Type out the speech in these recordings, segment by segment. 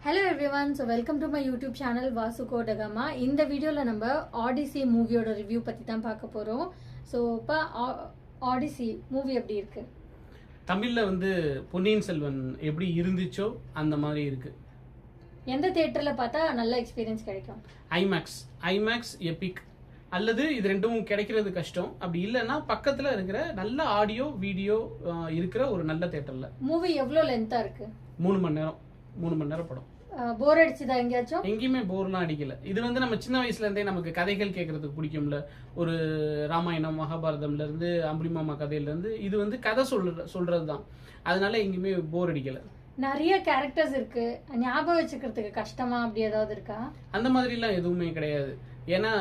Hello everyone, so welcome to my YouTube channel Vasu Kodagama. இந்த வீடியோல நம்ம odyssey மூவியோட ரிவ்யூ பத்தி தான் பார்க்க போறோம். ஸோ இப்போ ஆடிசி மூவி எப்படி இருக்கு? தமிழ்ல பொன்னியின் செல்வன் எப்படி இருந்துச்சோ அந்த மாதிரி இருக்கு. எந்த தியேட்டர்ல பார்த்தா நல்ல எக்ஸ்பீரியன்ஸ் கிடைக்கும்? ஐமேக்ஸ் எபிக் அல்லது இது ரெண்டும் கிடைக்கிறது கஷ்டம். அப்படி இல்லைன்னா பக்கத்துல இருக்கிற நல்ல ஆடியோ வீடியோ இருக்கிற ஒரு நல்ல தியேட்டர்ல. மூவி எவ்வளோ லென்த்தா இருக்கு? 3 மணி நேரம் படம். போர் அடிச்சுதா எங்கேயாச்சும்? எங்கேயுமே போர்லாம் அடிக்கல. இது நம்ம சின்ன வயசுல இருந்தே நமக்கு கதைகள் கேட்கறதுக்கு பிடிக்கும்ல. ஒரு ராமாயணம் மகாபாரதம்ல இருந்து அம்புலிமாமா கதையில இருந்து இது கதை சொல்றதுதான். அதனால எங்கேயுமே போர் அடிக்கல. நிறைய கேரக்டர்ஸ் இருக்கு, ஞாபகம் வச்சுக்கிறதுக்கு கஷ்டமா அப்படி ஏதாவது இருக்கா? அந்த மாதிரி எல்லாம் எதுவுமே கிடையாது. ஏன்னா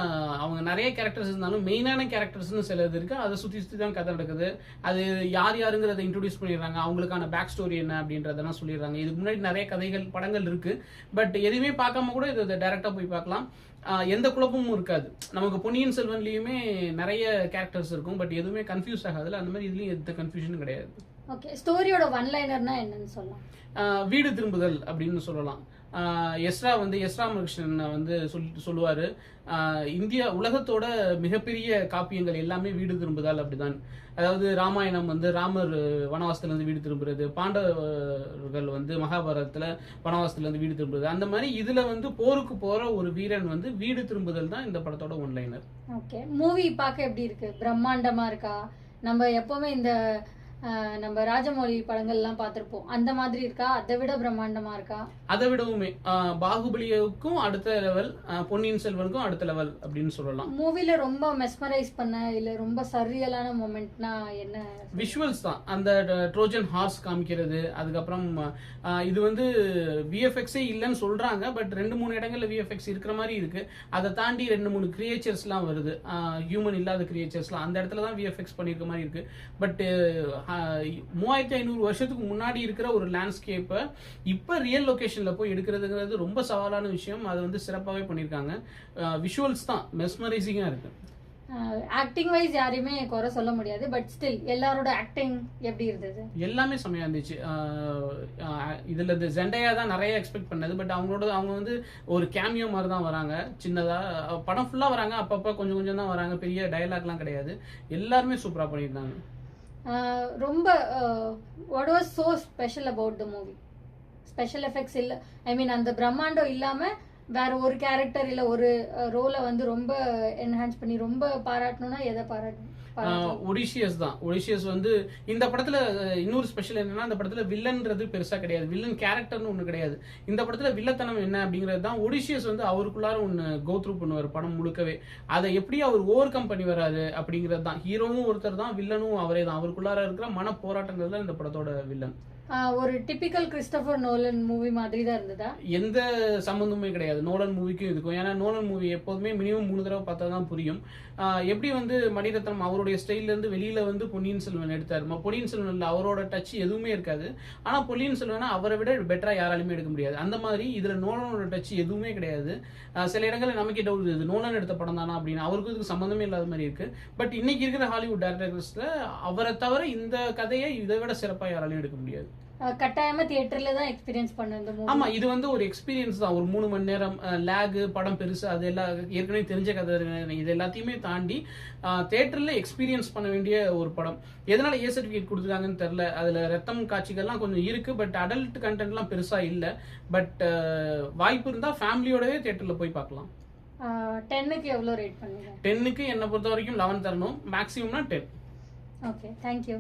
அவங்க நிறைய கேரக்டர்ஸ் இருந்தாலும் மெயினான கேரக்டர்ஸ்னு சிலது இருக்கு. அதை சுற்றி தான் கதை நடக்குது. அது யாருங்கிறத இன்ட்ரோடியூஸ் பண்ணிடுறாங்க, அவங்களுக்கான பேக் ஸ்டோரி என்ன அப்படின்றதெல்லாம் சொல்லிடுறாங்க. இதுக்கு முன்னாடி நிறைய கதைகள் படங்கள் இருக்கு. பட் எதுவுமே பார்க்காம கூட இது டைரக்டா போய் பார்க்கலாம். எந்த குழப்பமும் இருக்காது. நமக்கு பொன்னியின் செல்வன்லயுமே நிறைய கேரக்டர்ஸ் இருக்கும், பட் எதுவுமே கன்ஃபியூஸ் ஆகாதுல. அந்த மாதிரி இதுலயும் எந்த கன்ஃபியூஷனும் கிடையாது. ஓகே, ஸ்டோரியோட ஒன் லைனர்னா என்னன்னு சொல்லலாம்? வீடு திரும்புதல் அப்படின்னு சொல்லலாம். எஸ்ரா ராமகிருஷ்ணன் சொல்லுவாரு, இந்தியா உலகத்தோட மிகப்பெரிய காப்பியங்கள் எல்லாமே வீடு திரும்புதல் அப்படிதான். அதாவது ராமாயணம் ராமர் வனவாசத்துல இருந்து வீடு திரும்புறது, பாண்டவர்கள் மகாபாரதத்துல வனவாசத்துல இருந்து வீடு திரும்புறது. அந்த மாதிரி இதுல போருக்கு போற ஒரு வீரன் வீடு திரும்புதல் தான் இந்த படத்தோட ஒன்லைனர். ஓகே, மூவி பார்க்க எப்படி இருக்கு? பிரம்மாண்டமா இருக்கா? நம்ம எப்பவுமே இந்த நம்ம ராஜமௌலி படங்கள்லாம் பார்த்திருப்போம், அந்த மாதிரி இருக்கா? அதை விட பிரம்மாண்டமா இருக்கா? அதை விடவுமே பாகுபலியுக்கும் அடுத்த லெவல், பொன்னியின் செல்வனுக்கும் அடுத்த லெவல் அப்படின்னு சொல்லலாம். மூவில ரொம்ப மெஸ்மரைஸ் பண்ண இல்ல ரொம்ப சர்ரியலான மொமெண்ட்னா என்ன? விஷுவல்ஸ் தான். அந்த ட்ரோஜன் ஹார்ஸ் காமிக்கிறது, அதுக்கப்புறம் இது விஎஃப்எக்ஸே இல்லைன்னு சொல்றாங்க. பட் 2-3 இடங்கள்ல விஎஃப்எக்ஸ் இருக்கிற மாதிரி இருக்கு. அதை தாண்டி 2-3 கிரியேச்சர்ஸ்லாம் வருது, ஹியூமன் இல்லாத கிரியேச்சர்ஸ்லாம். அந்த இடத்துல தான் விஎஃப்எக்ஸ் பண்ணிருக்க மாதிரி இருக்கு. பட் 3500 வருஷத்துக்கு முன்னாடி இருக்கிற ஒரு லேண்ட்ஸ்கேப்பை இப்ப ரியல் லொகேஷன்ல போய் எடுக்கிறதுங்கிறது ரொம்ப சவாலான விஷயம். அது சிறப்பாகவே பண்ணியிருக்காங்க. விஷுவல்ஸ் தான் மெஸ்மரைசிங்கா இருக்கு. ஆக்டிங் வைஸ் யாரையுமே குறை சொல்ல முடியாது. பட் ஸ்டில் எல்லாரோட ஆக்டிங் எப்படி இருந்தது? எல்லாமே செமையா இருந்துச்சு. இதுல ஜெண்டையா தான் நிறைய எக்ஸ்பெக்ட் பண்ணது. பட் அவங்க ஒரு கேமியோ மாதிரி தான் வராங்க. சின்னதா படம் ஃபுல்லா வராங்க, அப்பப்ப கொஞ்சம் கொஞ்சம் தான் வராங்க. பெரிய டயலாக்லாம் கிடையாது. எல்லாருமே சூப்பரா பண்ணியிருந்தாங்க. ரொம்ப what was so special about the movie? Special effects இல்ல, ஐ மீன் அந்த பிரம்மாண்டம் இல்லாம வேற ஒரு கேரக்டர் இல்ல ஒரு ரோலை ரொம்ப என்ஹான்ஸ் பண்ணி ரொம்ப பாராட்டணும்னா எதை பாராட்டணும்? ஒடிஷியஸ் தான். ஒடிஷியஸ் இந்த படத்துல இன்னொரு ஸ்பெஷல் என்னன்னா, இந்த படத்துல வில்லன்றது பெருசா கிடையாது. வில்லன் கேரக்டர்னு ஒண்ணு கிடையாது. இந்த படத்துல வில்லத்தனம் என்ன அப்படிங்கிறது தான். ஒடிஷியஸ் அவருக்குள்ளார ஒண்ணு கோ த்ரூ பண்ணுவார் படம் முழுக்கவே. அதை எப்படி அவர் ஓவர் கம் பண்ணி வராது அப்படிங்கிறது தான். ஹீரோவும் ஒருத்தர் தான், வில்லனும் அவரே தான். அவருக்குள்ளார இருக்கிற மன போராட்டங்கள் தான் இந்த படத்தோட வில்லன். ஒரு டிபிக்கல் கிறிஸ்டோபர் நோலன் மூவி மாதிரி தான் இருந்ததா? எந்த சம்பந்தமே கிடையாது நோலன் மூவிக்கும் இதுக்கும். ஏன்னா நோலன் மூவி எப்போதுமே மினிமம் 3 தடவை பார்த்தா தான் புரியும். எப்படி மணிரத்னம் அவருடைய ஸ்டைல்ல இருந்து வெளியில பொன்னியின் செல்வன் எடுத்தார். பொன்னியின் செல்வன்ல அவரோட டச் எதுவுமே இருக்காது. ஆனா பொன்னியின் செல்வனை அவரை விட பெட்டரா யாராலுமே எடுக்க முடியாது. அந்த மாதிரி இதுல நோலனோட டச் எதுவுமே கிடையாது. சில இடங்கள்ல நமக்கு டவுட், இது நோலன் எடுத்த படம் தானா அப்படின்னு. அவருக்கு இதுக்கு சம்பந்தமே இல்லாத மாதிரி இருக்கு. பட் இன்னைக்கு இருக்கிற ஹாலிவுட் டைரக்டர்ஸ்ல அவரை தவிர இந்த கதையை இதை விட சிறப்பா யாராலையும் எடுக்க முடியாது. கட்டாயமா தியேட்டர்ல தான் எக்ஸ்பீரியன்ஸ் பண்ணது. ஆமா, இது ஒரு எக்ஸ்பீரியன்ஸ் தான். ஒரு 3 மணி நேரம் லேக், படம் பெருசு, அது எல்லாம் ஏற்கனவே தெரிஞ்ச கதை. இது எல்லாத்தையுமே தாண்டி தியேட்டர்ல எக்ஸ்பீரியன்ஸ் பண்ண வேண்டிய ஒரு படம். எதனால ஏ சர்டிபிகேட் கொடுத்துருக்காங்கன்னு தெரியல. அதுல ரத்தம் காட்சிகள்லாம் கொஞ்சம் இருக்கு. பட் அடல்ட் கண்டென்ட்லாம் பெருசா இல்ல. பட் வாய்ப்பு இருந்தா ஃபேமிலியோடவே தியேட்டர்ல போய் பார்க்கலாம். 10க்கு எவ்வளவு ரேட் பண்ணுவீங்க? 10க்கு என்ன பொறுத்த வரைக்கும் 11 தரணும். மேக்ஸிமம்னா 10. Okay, thank you.